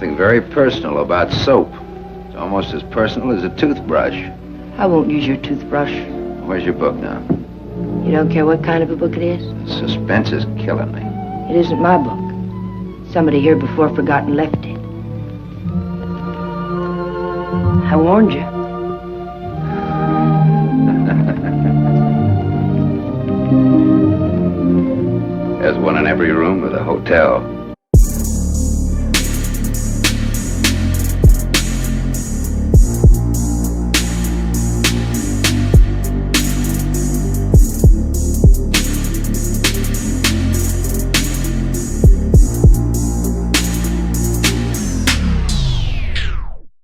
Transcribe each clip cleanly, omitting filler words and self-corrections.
something very personal about soap. It's almost as personal as a toothbrush. I won't use your toothbrush. Where's your book now? You don't care what kind of a book it is? The suspense is killing me. It isn't my book. Somebody here before forgot and left it. I warned you. There's one in every room of the hotel.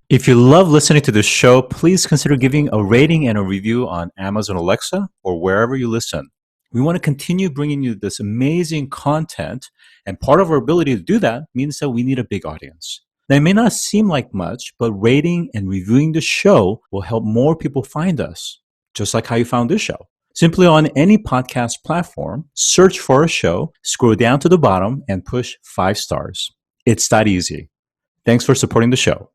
If you love listening to this show, please consider giving a rating and a review on Amazon Alexa or wherever you listen. We want to continue bringing you this amazing content, and part of our ability to do that means that we need a big audience. Now, it may not seem like much, but rating and reviewing the show will help more people find us, just like how you found this show. Simply on any podcast platform, search for a show, scroll down to the bottom, and push 5 stars. It's that easy. Thanks for supporting the show.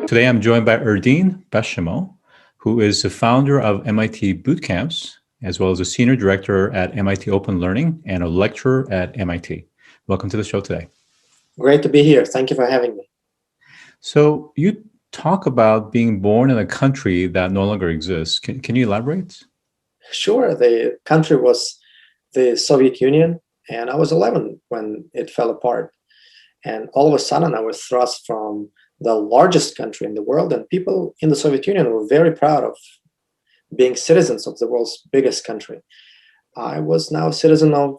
Today, I'm joined by Erdin Beshimov, who is the founder of MIT Bootcamps, as well as a senior director at MIT Open Learning and a lecturer at MIT. Welcome to the show today. Great to be here. Thank you for having me. So you talk about being born in a country that no longer exists. Can you elaborate? Sure. The country was the Soviet Union, and I was 11 when it fell apart. And all of a sudden, I was thrust from the largest country in the world, and people in the Soviet Union were very proud of being citizens of the world's biggest country. I was now a citizen of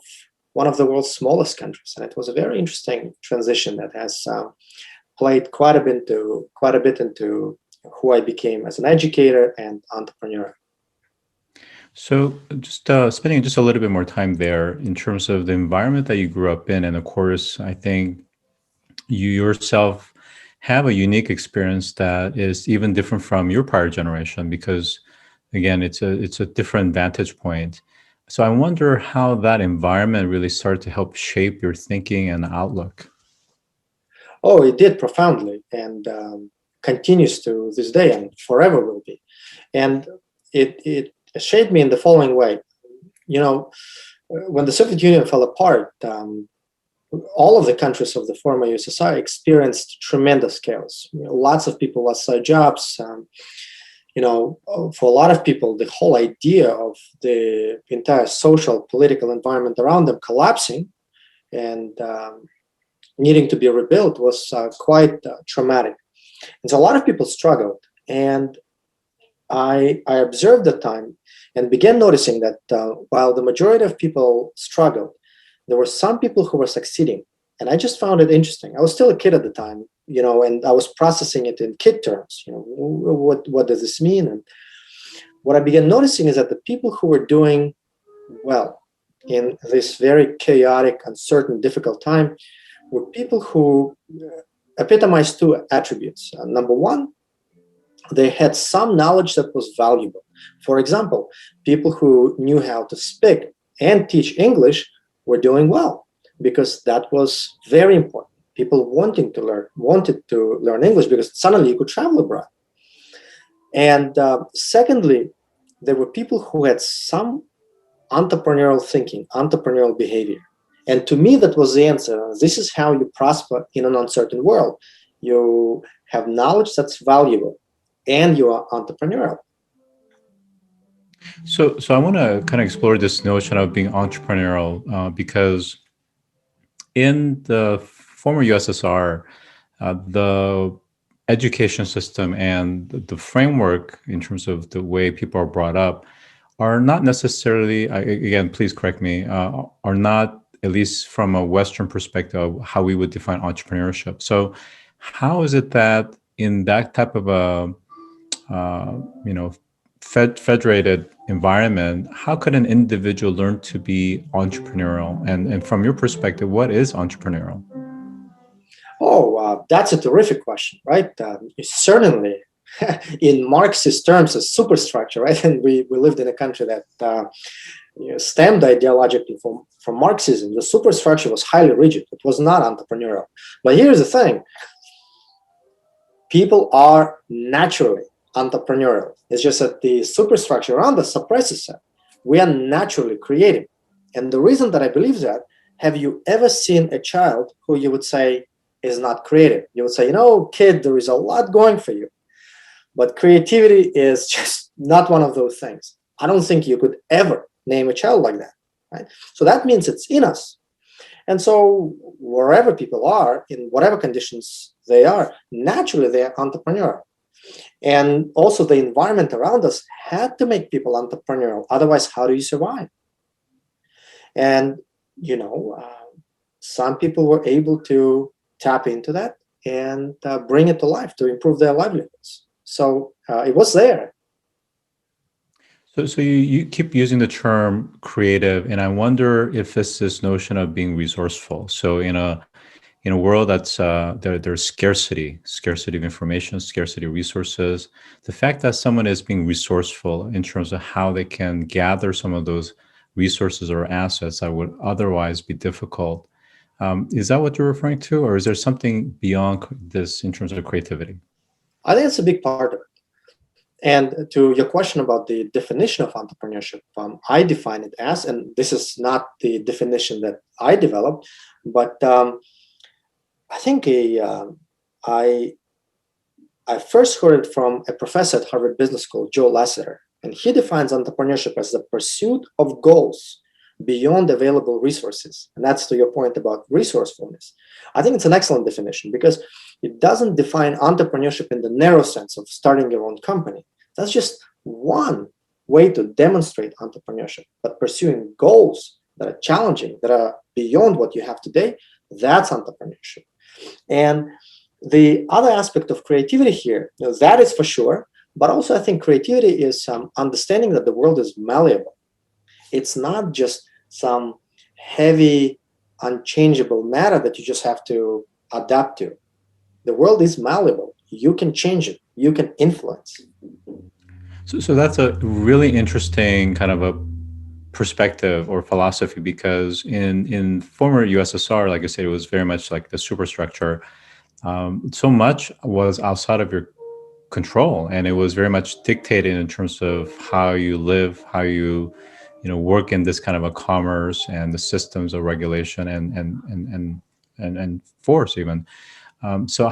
one of the world's smallest countries, and it was a very interesting transition that has played quite a bit into who I became as an educator and entrepreneur. So just spending just a little bit more time there in terms of the environment that you grew up in, and of course, I think you yourself have a unique experience that is even different from your prior generation, because again, it's a different vantage point. So I wonder how that environment really started to help shape your thinking and outlook. Oh, it did profoundly, and continues to this day and forever will be. And it shaped me in the following way. You know, when the Soviet Union fell apart, all of the countries of the former USSR experienced tremendous chaos. Lots of people lost their jobs. For a lot of people, the whole idea of the entire social, political environment around them collapsing and needing to be rebuilt was quite traumatic. And so a lot of people struggled. And I observed the time and began noticing that while the majority of people struggled, there were some people who were succeeding. And I just found it interesting. I was still a kid at the time, and I was processing it in kid terms. What does this mean? And what I began noticing is that the people who were doing well in this very chaotic, uncertain, difficult time were people who epitomized 2 attributes. Number one, they had some knowledge that was valuable. For example, people who knew how to speak and teach English were doing well, because that was very important. People wanted to learn English because suddenly you could travel abroad. And secondly, there were people who had some entrepreneurial thinking, entrepreneurial behavior. And to me, that was the answer. This is how you prosper in an uncertain world. You have knowledge that's valuable, and you are entrepreneurial. So I want to kind of explore this notion of being entrepreneurial because in the former USSR, the education system and the framework in terms of the way people are brought up are not necessarily, again, please correct me, are not, at least from a Western perspective, how we would define entrepreneurship. So how is it that in that type of a, federated environment, how could an individual learn to be entrepreneurial? And from your perspective, what is entrepreneurial? That's a terrific question, right? Certainly, in Marxist terms, a superstructure, right? And we lived in a country that stemmed ideologically from Marxism. The superstructure was highly rigid. It was not entrepreneurial. But here's the thing. People are naturally entrepreneurial. It's just that the superstructure around us suppresses it. We are naturally creative. And the reason that I believe that, have you ever seen a child who you would say is not creative? You would say, kid, there is a lot going for you. But creativity is just not one of those things. I don't think you could ever name a child like that, right? So that means it's in us. And so wherever people are, in whatever conditions they are, naturally they are entrepreneurial. And also the environment around us had to make people entrepreneurial. Otherwise, how do you survive? And, some people were able to tap into that and bring it to life to improve their livelihoods. So it was there. So you keep using the term creative, and I wonder if it's this notion of being resourceful. So in a world that's there's scarcity of information, scarcity of resources, the fact that someone is being resourceful in terms of how they can gather some of those resources or assets that would otherwise be difficult, is that what you're referring to, or is there something beyond this in terms of creativity? I think it's a big part of it. And to your question about the definition of entrepreneurship, I define it as, and this is not the definition that I developed, but I think I first heard it from a professor at Harvard Business School, Joe Lasseter, and he defines entrepreneurship as the pursuit of goals beyond available resources. And that's to your point about resourcefulness. I think it's an excellent definition because it doesn't define entrepreneurship in the narrow sense of starting your own company. That's just one way to demonstrate entrepreneurship. But pursuing goals that are challenging, that are beyond what you have today, that's entrepreneurship. And the other aspect of creativity here, that is for sure, but also I think creativity is understanding that the world is malleable. It's not just some heavy, unchangeable matter that you just have to adapt to. The world is malleable. You can change it. You can influence. So that's a really interesting kind of a perspective or philosophy, because in former USSR, like I said, it was very much like the superstructure. So much was outside of your control, and it was very much dictated in terms of how you live, how you work in this kind of a commerce and the systems of regulation and force even. So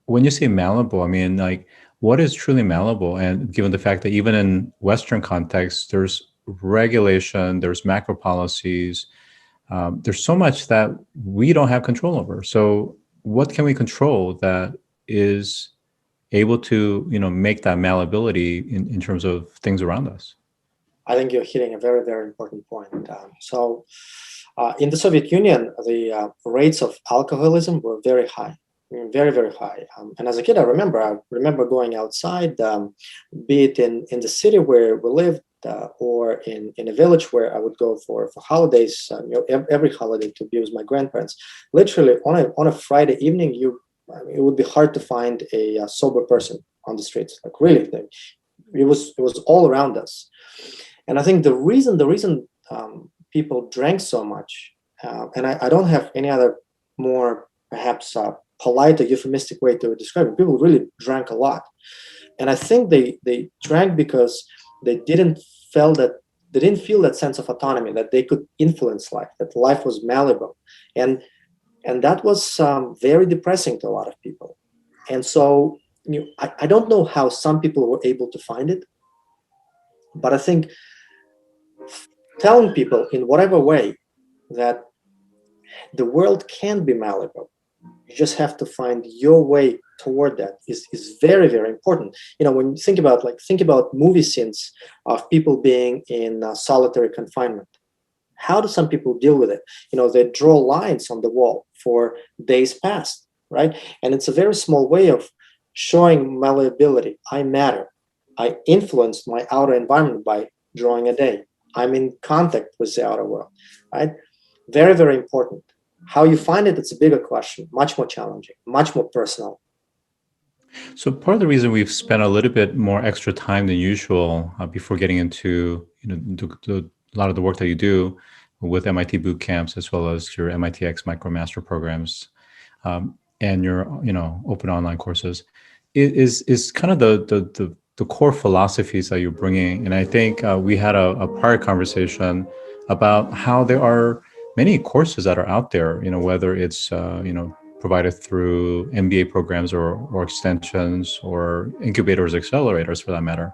when you say malleable, I mean, like, what is truly malleable? And given the fact that even in Western context, there's regulation, there's macro policies, there's so much that we don't have control over. So what can we control that is able to, make that malleability in terms of things around us? I think you're hitting a very, very important point. In the Soviet Union, the rates of alcoholism were very high. Very, very high. And as a kid, I remember going outside, be it in the city where we lived or in a village where I would go for holidays, every holiday to be with my grandparents. Literally on a Friday evening, it would be hard to find a sober person on the streets. Like really, it was all around us. And I think the reason people drank so much, and I don't have any other more perhaps polite or euphemistic way to describe it. People really drank a lot. And I think they drank because they didn't feel that sense of autonomy, that they could influence life, that life was malleable. And that was very depressing to a lot of people. And so I don't know how some people were able to find it, but I think telling people in whatever way that the world can be malleable, you just have to find your way toward that is very, very important. When you think about movie scenes of people being in solitary confinement, how do some people deal with it? They draw lines on the wall for days past, right? And it's a very small way of showing malleability. I matter. I influenced my outer environment by drawing a day. I'm in contact with the outer world, right? Very, very important. How you find it, it's a bigger question, much more challenging, much more personal. So part of the reason we've spent a little bit more extra time than usual before getting into a lot of the work that you do with MIT Bootcamps as well as your MITx MicroMaster programs and your open online courses is kind of the core philosophies that you're bringing. And I think we had a prior conversation about how there are many courses that are out there, whether it's provided through MBA programs or extensions or incubators, accelerators for that matter.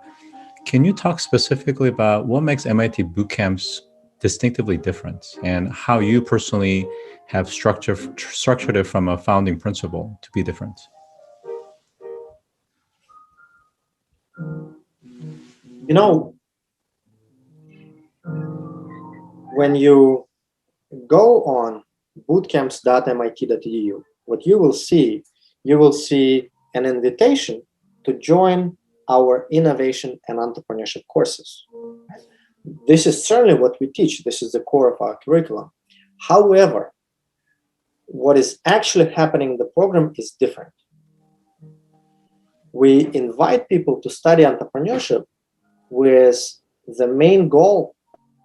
Can you talk specifically about what makes MIT Bootcamps distinctively different and how you personally have structured it from a founding principle to be different? When you go on bootcamps.mit.edu, what you will see an invitation to join our innovation and entrepreneurship courses. This is certainly what we teach. This is the core of our curriculum. However, what is actually happening in the program is different. We invite people to study entrepreneurship with the main goal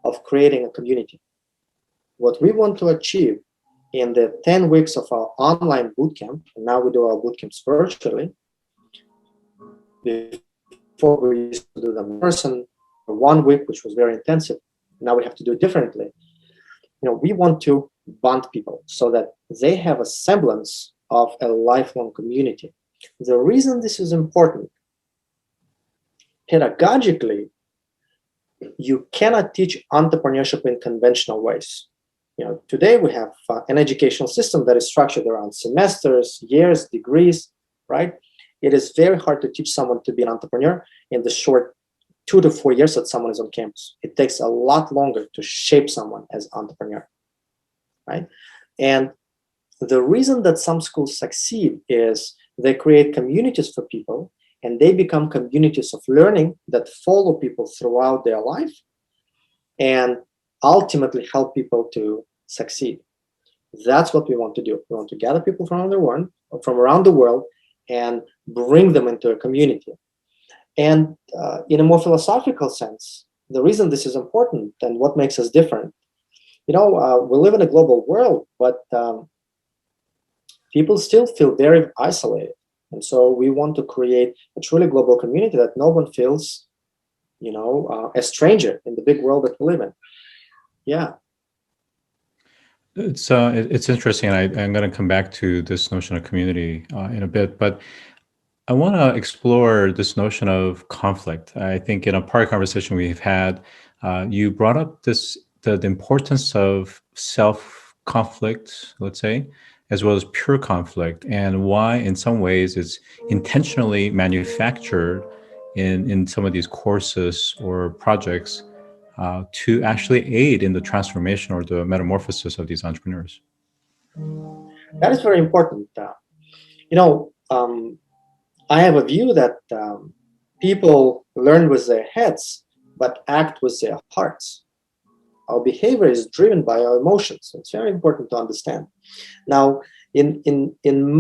of creating a community. What we want to achieve in the 10 weeks of our online bootcamp, and now we do our bootcamps virtually. Before we used to do them in person for 1 week, which was very intensive. Now we have to do it differently. We want to bond people so that they have a semblance of a lifelong community. The reason this is important, pedagogically, you cannot teach entrepreneurship in conventional ways. Today we have an educational system that is structured around semesters, years, degrees, right? It is very hard to teach someone to be an entrepreneur in the short 2 to 4 years that someone is on campus. It takes a lot longer to shape someone as an entrepreneur, right? And the reason that some schools succeed is they create communities for people and they become communities of learning that follow people throughout their life and ultimately help people to succeed. That's what we want to do. We want to gather people from around the world and bring them into a community. And in a more philosophical sense, the reason this is important and what makes us different, we live in a global world, but people still feel very isolated. And so we want to create a truly global community that no one feels, a stranger in the big world that we live in. Yeah. It's interesting. I'm going to come back to this notion of community in a bit, but I want to explore this notion of conflict. I think in a prior conversation we've had, you brought up the importance of self-conflict, let's say, as well as pure conflict, and why in some ways it's intentionally manufactured in some of these courses or projects to actually aid in the transformation or the metamorphosis of these entrepreneurs. That is very important. I have a view that people learn with their heads, but act with their hearts. Our behavior is driven by our emotions. It's very important to understand. Now, in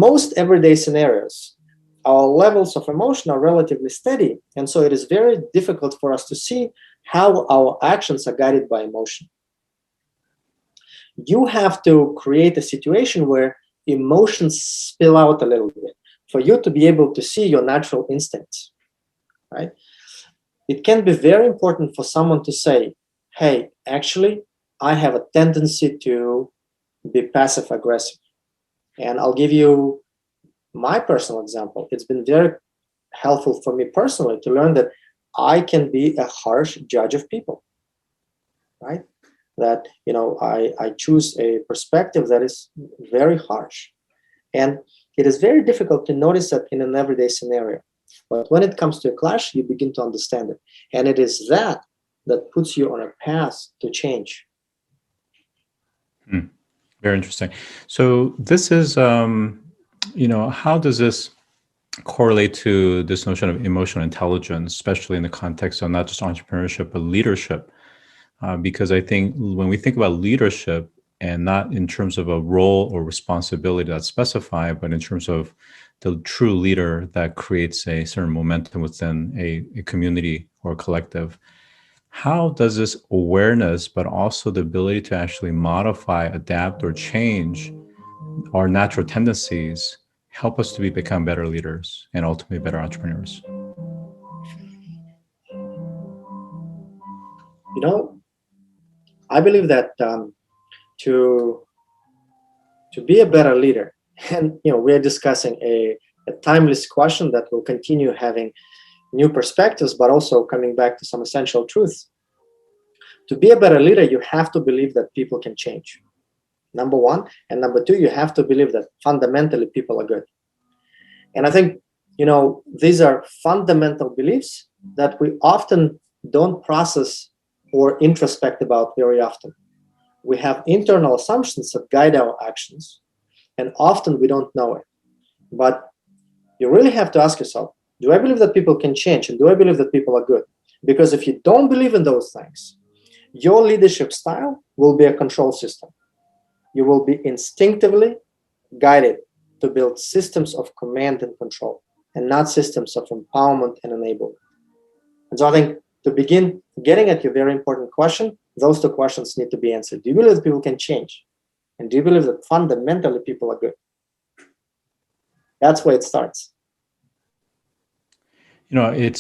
most everyday scenarios, our levels of emotion are relatively steady. And so it is very difficult for us to see how our actions are guided by emotion. You have to create a situation where emotions spill out a little bit for you to be able to see your natural instincts, right? It can be very important for someone to say, hey, actually, I have a tendency to be passive aggressive. And I'll give you my personal example. It's been very helpful for me personally to learn that I can be a harsh judge of people, right? That, I choose a perspective that is very harsh. And it is very difficult to notice that in an everyday scenario. But when it comes to a clash, you begin to understand it. And it is that puts you on a path to change. Very interesting. So this is, how does this correlate to this notion of emotional intelligence, especially in the context of not just entrepreneurship, but leadership? Because I think when we think about leadership, and not in terms of a role or responsibility that's specified, but in terms of the true leader that creates a certain momentum within a community or collective. How does this awareness, but also the ability to actually modify, adapt, or change our natural tendencies help us to become better leaders and ultimately better entrepreneurs? You know, I believe that to be a better leader, and we're discussing a timeless question that will continue having new perspectives, but also coming back to some essential truths. To be a better leader, you have to believe that people can change. Number one. And number two, you have to believe that fundamentally people are good. And I think, these are fundamental beliefs that we often don't process or introspect about very often. We have internal assumptions that guide our actions, and often we don't know it. But you really have to ask yourself, do I believe that people can change? And do I believe that people are good? Because if you don't believe in those things, your leadership style will be a control system. You will be instinctively guided to build systems of command and control, and not systems of empowerment and enablement. And so I think to begin getting at your very important question, those two questions need to be answered. Do you believe that people can change? And do you believe that fundamentally people are good? That's where it starts. It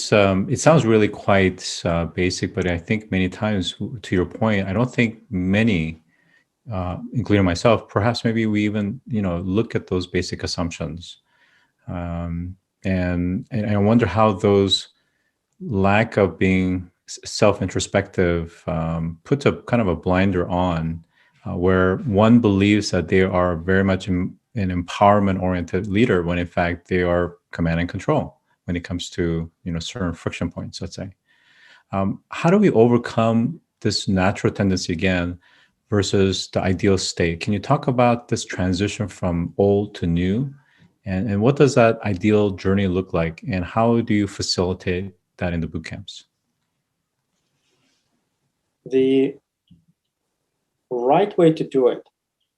sounds really quite basic, but I think many times, to your point, I don't think many, including myself, perhaps maybe we even, look at those basic assumptions. And I wonder how those lack of being self-introspective puts a kind of a blinder on where one believes that they are very much an empowerment-oriented leader when in fact they are command and control when it comes to certain friction points, let's say. How do we overcome this natural tendency again versus the ideal state? Can you talk about this transition from old to new? And what does that ideal journey look like? And how do you facilitate that in the boot camps? The right way to do it,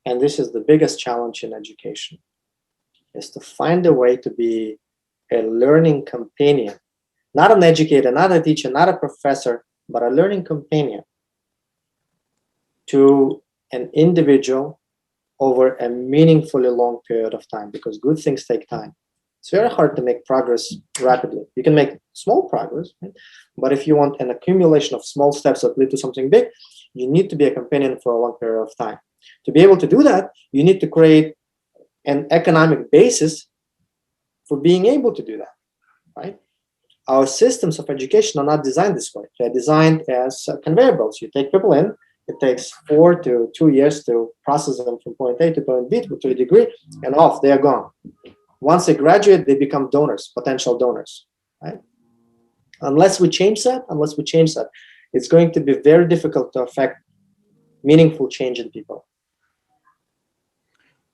and this is the biggest challenge in education, is to find a way to be a learning companion, not an educator, not a teacher, not a professor, but a learning companion to an individual over a meaningfully long period of time, because good things take time. It's very hard to make progress rapidly. You can make small progress, right? But if you want an accumulation of small steps that lead to something big, you need to be a companion for a long period of time. To be able to do that, you need to create an economic basis for being able to do that, right? Our systems of education are not designed this way. They're designed as conveyor belts. You take people in, it takes 4 to 2 years to process them from point A to point B to a degree, and off, they are gone. Once they graduate, they become donors, potential donors, right? Unless we change that, it's going to be very difficult to affect meaningful change in people.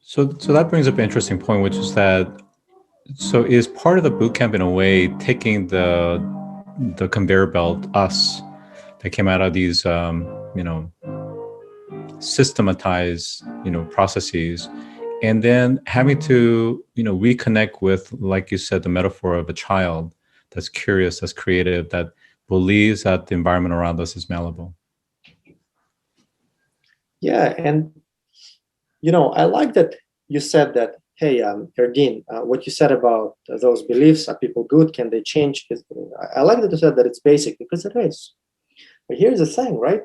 So that brings up an interesting point, which is that, so is part of the bootcamp in a way taking the conveyor belt, us, that came out of these, systematized, processes, and then having to, reconnect with, like you said, the metaphor of a child that's curious, that's creative, that believes that the environment around us is malleable. Yeah, and I like that you said that. Hey, Erdin, what you said about those beliefs, are people good? Can they change? I like that you said that it's basic, because it is. But here's the thing, right?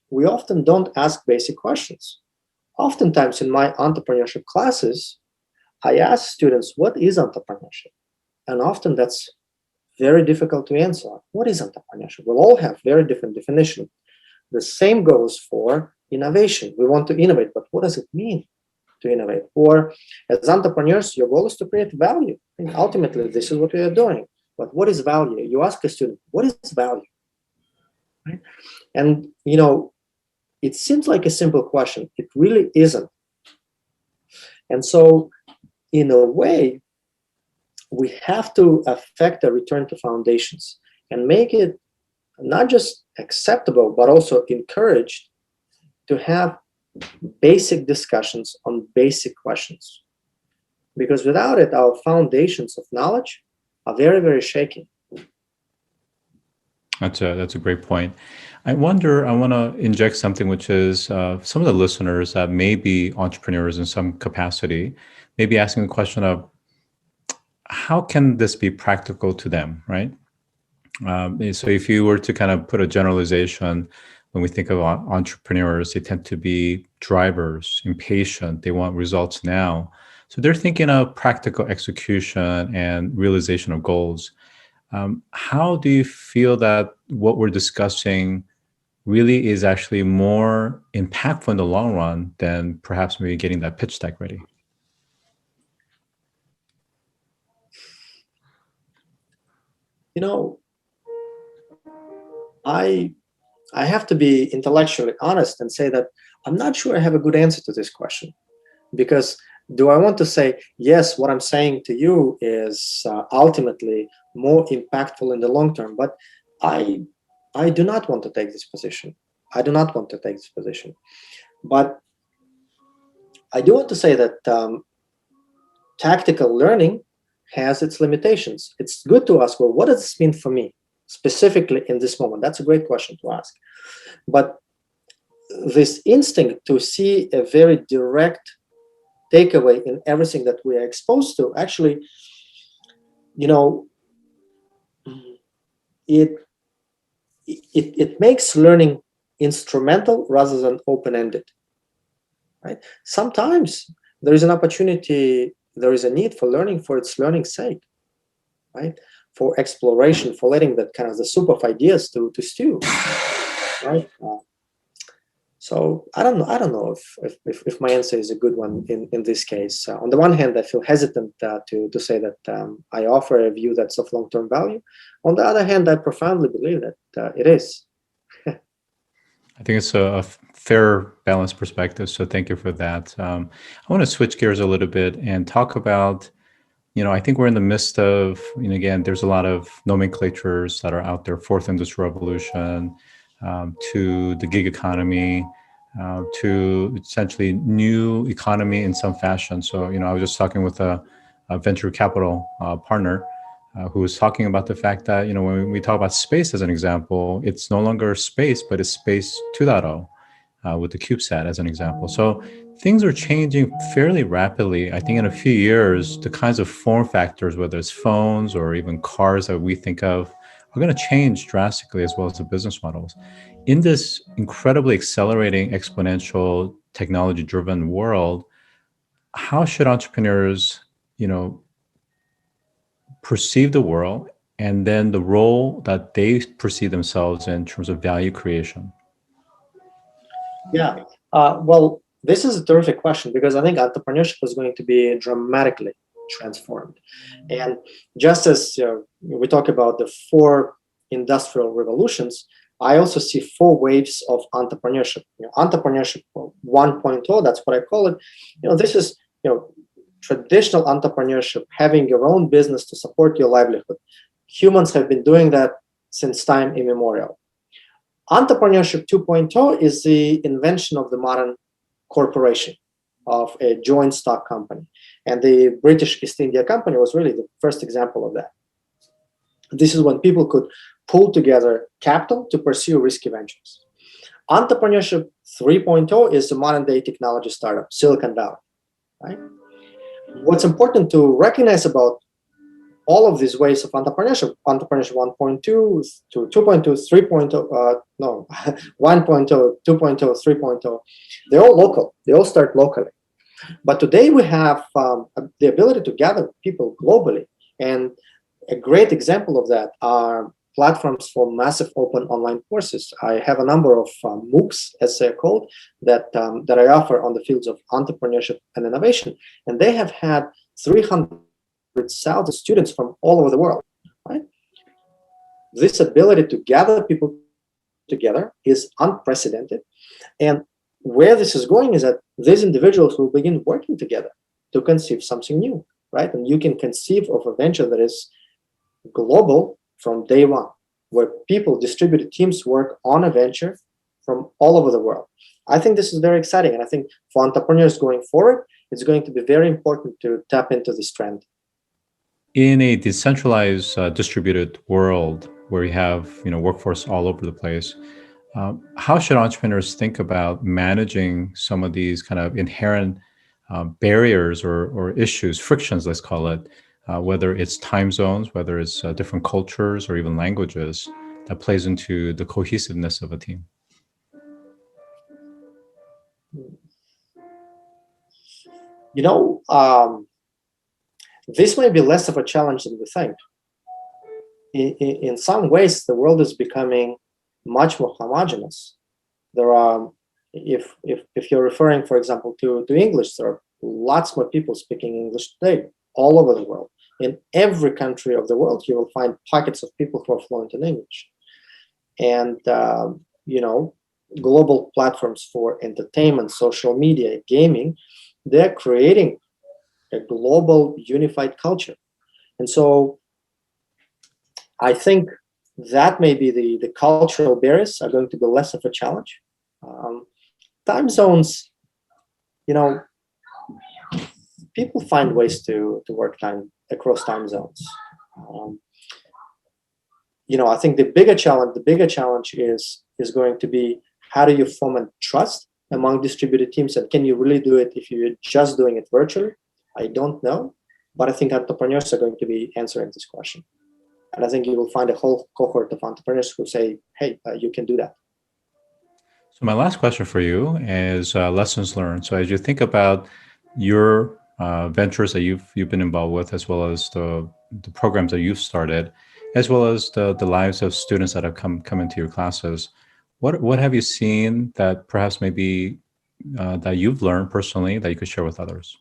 We often don't ask basic questions. Oftentimes in my entrepreneurship classes, I ask students, what is entrepreneurship? And often that's very difficult to answer. What is entrepreneurship? We'll all have very different definitions. The same goes for innovation. We want to innovate, but what does it mean to innovate? Or as entrepreneurs, your goal is to create value. And ultimately, this is what we are doing. But what is value? You ask a student, what is value? Right? And, it seems like a simple question. It really isn't. And so, in a way, we have to affect a return to foundations and make it not just acceptable, but also encouraged to have basic discussions on basic questions. because without it, our foundations of knowledge are very, very shaky. That's a great point. I want to inject something, which is some of the listeners that may be entrepreneurs in some capacity, may be asking the question of how can this be practical to them, right? So if you were to kind of put a generalization, when we think of entrepreneurs, they tend to be drivers, impatient, they want results now. So they're thinking of practical execution and realization of goals. How do you feel that what we're discussing really is actually more impactful in the long run than perhaps maybe getting that pitch deck ready? You know, I have to be intellectually honest and say that I'm not sure I have a good answer to this question, because do I want to say, yes, what I'm saying to you is ultimately more impactful in the long term, but I do not want to take this position. I do not want to take this position. But I do want to say that tactical learning has its limitations. It's good to ask, well, what does this mean for me specifically in this moment? That's a great question to ask. But this instinct to see a very direct takeaway in everything that we are exposed to, actually, it makes learning instrumental rather than open-ended, right? Sometimes there is an opportunity, there is a need for learning for its learning's sake, right? For exploration, for letting that kind of the soup of ideas to stew, right? So I don't know if my answer is a good one in this case. On the one hand, I feel hesitant to say that I offer a view that's of long-term value. On the other hand, I profoundly believe that it is. I think it's a fair, balanced perspective. So thank you for that. I want to switch gears a little bit and talk about, I think we're in the midst of, again, there's a lot of nomenclatures that are out there, fourth industrial revolution, to the gig economy, to essentially new economy in some fashion. So, I was just talking with a venture capital partner who was talking about the fact that, when we talk about space as an example, it's no longer space, but it's space 2.0 with the CubeSat as an example. So things are changing fairly rapidly. I think in a few years, the kinds of form factors, whether it's phones or even cars that we think of, are going to change drastically, as well as the business models. In this incredibly accelerating, exponential, technology-driven world, how should entrepreneurs, perceive the world, and then the role that they perceive themselves in terms of value creation? Yeah, well, this is a terrific question, because I think entrepreneurship is going to be dramatically transformed. And just as we talk about the 4 industrial revolutions, I also see 4 waves of entrepreneurship. Entrepreneurship 1.0, that's what I call it. This is traditional entrepreneurship, having your own business to support your livelihood. Humans have been doing that since time immemorial. Entrepreneurship 2.0 is the invention of the modern corporation, of a joint stock company. And the British East India Company was really the first example of that. This is when people could pull together capital to pursue risky ventures. Entrepreneurship 3.0 is the modern day technology startup, Silicon Valley, right? What's important to recognize about all of these ways of entrepreneurship 1.2 to 2.2, 3.0, 1.0, 2.0, 3.0, they're all local. They all start locally. But today we have the ability to gather people globally. And a great example of that are platforms for massive open online courses. I have a number of MOOCs, as they're called, that I offer on the fields of entrepreneurship and innovation. And they have had 300,000 students from all over the world, right? This ability to gather people together is unprecedented. And where this is going is that these individuals will begin working together to conceive something new, right? And you can conceive of a venture that is global from day one, where people, distributed teams, work on a venture from all over the world. I think this is very exciting. And I think for entrepreneurs going forward, it's going to be very important to tap into this trend. In a decentralized, distributed world where you have workforce all over the place, how should entrepreneurs think about managing some of these kind of inherent barriers or issues, frictions, let's call it, whether it's time zones, whether it's different cultures or even languages, that plays into the cohesiveness of a team? This may be less of a challenge than we think. In some ways, the world is becoming much more homogeneous. There are, if you're referring, for example, to English, there are lots more people speaking English today all over the world. In every country of the world, you will find pockets of people who are fluent in English. And, global platforms for entertainment, social media, gaming, they're creating a global unified culture. And so I think that maybe the cultural barriers are going to be less of a challenge. Time zones, people find ways to work time across time zones. I think the bigger challenge is going to be, how do you foment trust among distributed teams, and can you really do it if you're just doing it virtually? I don't know, but I think entrepreneurs are going to be answering this question. And I think you will find a whole cohort of entrepreneurs who say, hey, you can do that. So my last question for you is lessons learned. So as you think about your ventures that you've been involved with, as well as the programs that you've started, as well as the lives of students that have come into your classes, what have you seen that perhaps maybe that you've learned personally that you could share with others?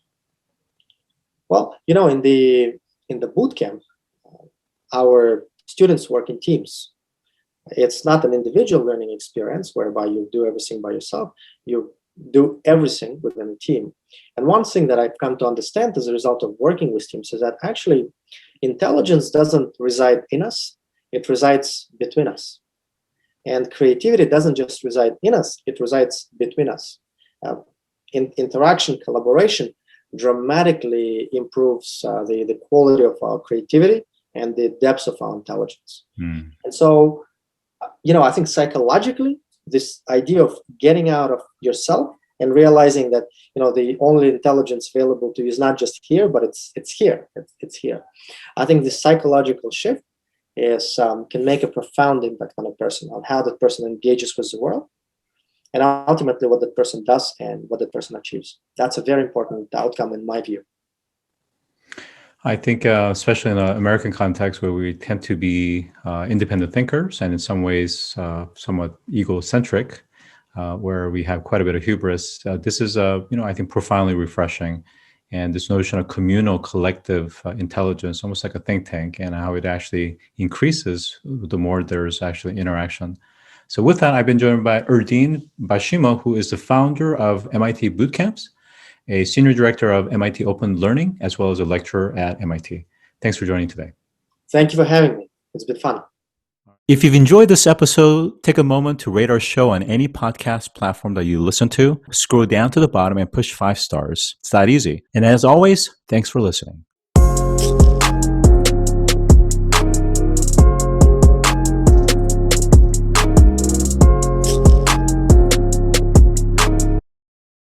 Well, in the bootcamp, our students work in teams. It's not an individual learning experience whereby you do everything by yourself. You do everything within a team. And one thing that I've come to understand as a result of working with teams is that actually intelligence doesn't reside in us, it resides between us. And creativity doesn't just reside in us, it resides between us. Interaction, collaboration dramatically improves the quality of our creativity and the depth of our intelligence. And so, I think psychologically, this idea of getting out of yourself and realizing that, the only intelligence available to you is not just here, but it's here. It's here. I think this psychological shift can make a profound impact on a person, on how that person engages with the world, and ultimately what that person does and what that person achieves. That's a very important outcome in my view. I think, especially in an American context where we tend to be independent thinkers and in some ways somewhat egocentric, where we have quite a bit of hubris, this is, I think, profoundly refreshing. And this notion of communal, collective intelligence, almost like a think tank, and how it actually increases the more there's actually interaction. So with that, I've been joined by Erdin Beshimov, who is the founder of MIT Bootcamps, a senior director of MIT Open Learning, as well as a lecturer at MIT. Thanks for joining today. Thank you for having me. It's been fun. If you've enjoyed this episode, take a moment to rate our show on any podcast platform that you listen to. Scroll down to the bottom and push 5 stars. It's that easy. And as always, thanks for listening.